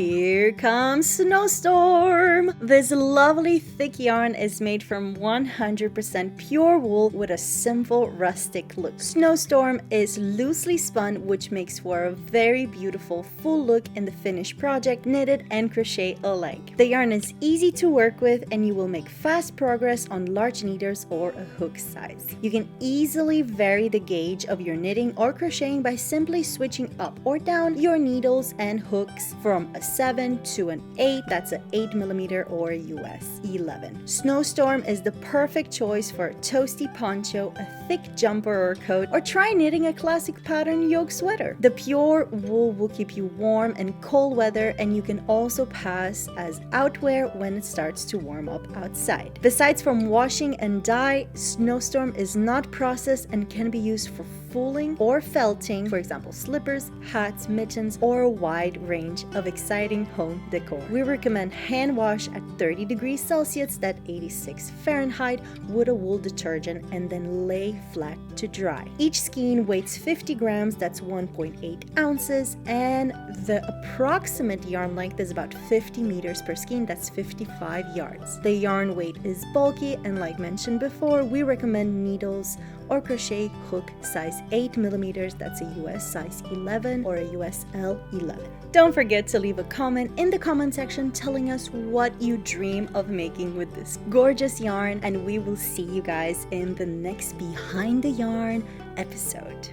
Here comes Snowstorm! This lovely thick yarn is made from 100% pure wool with a simple rustic look. Snowstorm is loosely spun, which makes for a very beautiful full look in the finished project, knitted and crochet alike. The yarn is easy to work with and you will make fast progress on large needles or a hook size. You can easily vary the gauge of your knitting or crocheting by simply switching up or down your needles and hooks from a 7 to an 8, that's an 8mm or a US 11. Snowstorm is the perfect choice for a toasty poncho, a thick jumper or coat, or try knitting a classic pattern yoke sweater. The pure wool will keep you warm in cold weather, and you can also pass as outerwear when it starts to warm up outside. Besides from washing and dye, Snowstorm is not processed and can be used for fooling or felting, for example slippers, hats, mittens, or a wide range of exciting home decor. We recommend hand wash at 30 degrees Celsius, that's 86 Fahrenheit, with a wool detergent, and then lay flat to dry. Each skein weighs 50 grams, that's 1.8 ounces, and the approximate yarn length is about 50 meters per skein, that's 55 yards. The yarn weight is bulky, and like mentioned before, we recommend needles or crochet hook size 8mm, that's a US size 11 or a US L11. Don't forget to leave a comment in the comment section telling us what you dream of making with this gorgeous yarn, and we will see you guys in the next Behind the Yarn episode.